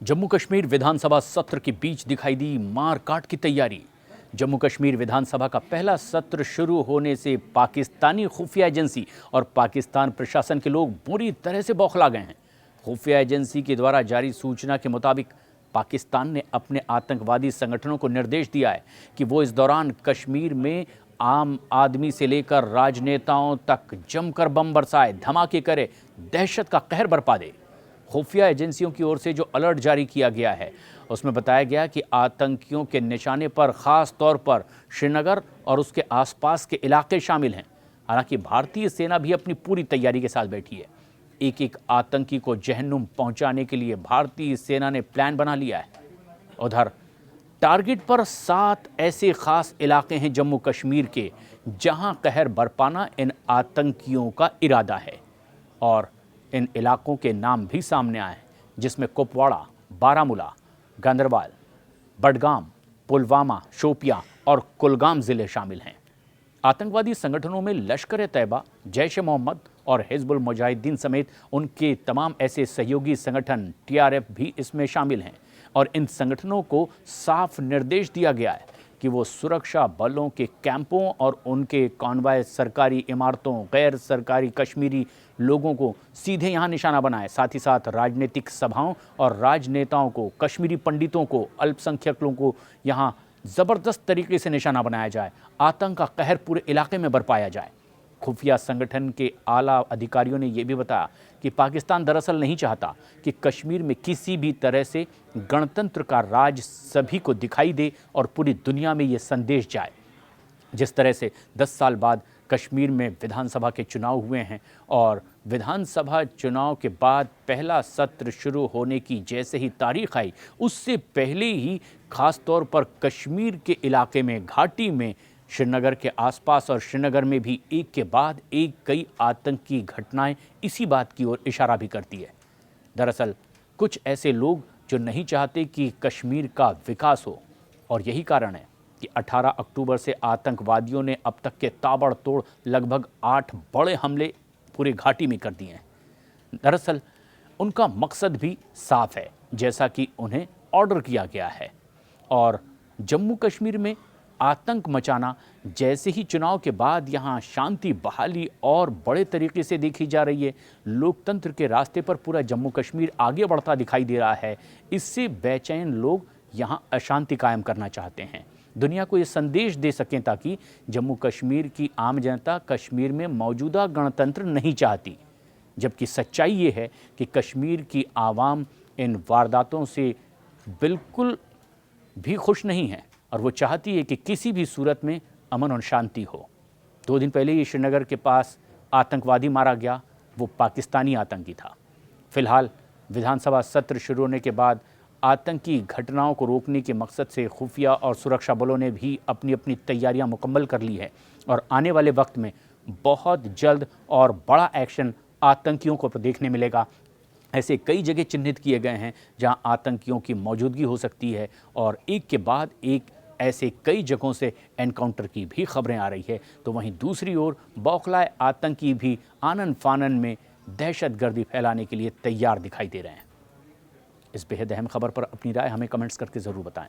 जम्मू कश्मीर विधानसभा सत्र के बीच दिखाई दी मारकाट की तैयारी। जम्मू कश्मीर विधानसभा का पहला सत्र शुरू होने से पाकिस्तानी खुफिया एजेंसी और पाकिस्तान प्रशासन के लोग बुरी तरह से बौखला गए हैं। खुफिया एजेंसी के द्वारा जारी सूचना के मुताबिक पाकिस्तान ने अपने आतंकवादी संगठनों को निर्देश दिया है कि वो इस दौरान कश्मीर में आम आदमी से लेकर राजनेताओं तक जमकर बम बरसाए, धमाके करे, दहशत का कहर बरपा दे। खुफिया एजेंसियों की ओर से जो अलर्ट जारी किया गया है उसमें बताया गया कि आतंकियों के निशाने पर खास तौर पर श्रीनगर और उसके आसपास के इलाके शामिल हैं। हालांकि भारतीय सेना भी अपनी पूरी तैयारी के साथ बैठी है। एक एक आतंकी को जहन्नुम पहुंचाने के लिए भारतीय सेना ने प्लान बना लिया है। उधर टारगेट पर 7 ऐसे खास इलाके हैं जम्मू कश्मीर के जहां कहर बरपाना इन आतंकियों का इरादा है और इन इलाकों के नाम भी सामने आए हैं, जिसमें कुपवाड़ा, बारामूला, गांदरबल, बडगाम, पुलवामा, शोपियां और कुलगाम जिले शामिल हैं। आतंकवादी संगठनों में लश्कर-ए-तैयबा, जैश-ए-मोहम्मद और हिजबुल मुजाहिदीन समेत उनके तमाम ऐसे सहयोगी संगठन टीआरएफ भी इसमें शामिल हैं और इन संगठनों को साफ निर्देश दिया गया है कि वो सुरक्षा बलों के कैंपों और उनके कॉन्वॉय, सरकारी इमारतों, गैर सरकारी कश्मीरी लोगों को सीधे यहाँ निशाना बनाए। साथ ही साथ राजनीतिक सभाओं और राजनेताओं को, कश्मीरी पंडितों को, अल्पसंख्यक लोगों को यहाँ ज़बरदस्त तरीके से निशाना बनाया जाए, आतंक का कहर पूरे इलाके में बरपाया जाए। खुफिया संगठन के आला अधिकारियों ने यह भी बताया कि पाकिस्तान दरअसल नहीं चाहता कि कश्मीर में किसी भी तरह से गणतंत्र का राज सभी को दिखाई दे और पूरी दुनिया में ये संदेश जाए। जिस तरह से 10 साल बाद कश्मीर में विधानसभा के चुनाव हुए हैं और विधानसभा चुनाव के बाद पहला सत्र शुरू होने की जैसे ही तारीख आई, उससे पहले ही खास तौर पर कश्मीर के इलाके में, घाटी में, श्रीनगर के आसपास और श्रीनगर में भी एक के बाद एक कई आतंकी घटनाएं इसी बात की ओर इशारा भी करती है। दरअसल कुछ ऐसे लोग जो नहीं चाहते कि कश्मीर का विकास हो और यही कारण है कि 18 अक्टूबर से आतंकवादियों ने अब तक के ताबड़तोड़ लगभग 8 बड़े हमले पूरे घाटी में कर दिए हैं। दरअसल उनका मकसद भी साफ है, जैसा कि उन्हें ऑर्डर किया गया है, और जम्मू कश्मीर में आतंक मचाना। जैसे ही चुनाव के बाद यहाँ शांति बहाली और बड़े तरीके से देखी जा रही है, लोकतंत्र के रास्ते पर पूरा जम्मू कश्मीर आगे बढ़ता दिखाई दे रहा है। इससे बेचैन लोग यहाँ अशांति कायम करना चाहते हैं, दुनिया को ये संदेश दे सकें ताकि जम्मू कश्मीर की आम जनता कश्मीर में मौजूदा गणतंत्र नहीं चाहती, जबकि सच्चाई ये है कि कश्मीर की आवाम इन वारदातों से बिल्कुल भी खुश नहीं है और वो चाहती है कि किसी भी सूरत में अमन और शांति हो। 2 दिन पहले ही श्रीनगर के पास आतंकवादी मारा गया, वो पाकिस्तानी आतंकी था। फिलहाल विधानसभा सत्र शुरू होने के बाद आतंकी घटनाओं को रोकने के मकसद से खुफिया और सुरक्षा बलों ने भी अपनी अपनी तैयारियां मुकम्मल कर ली है और आने वाले वक्त में बहुत जल्द और बड़ा एक्शन आतंकियों को देखने मिलेगा। ऐसे कई जगह चिन्हित किए गए हैं जहां आतंकियों की मौजूदगी हो सकती है और एक के बाद एक ऐसे कई जगहों से एनकाउंटर की भी खबरें आ रही है। तो वहीं दूसरी ओर बौखलाए आतंकी भी आनन फानन में दहशतगर्दी फैलाने के लिए तैयार दिखाई दे रहे हैं। इस बेहद अहम खबर पर अपनी राय हमें कमेंट्स करके ज़रूर बताएं।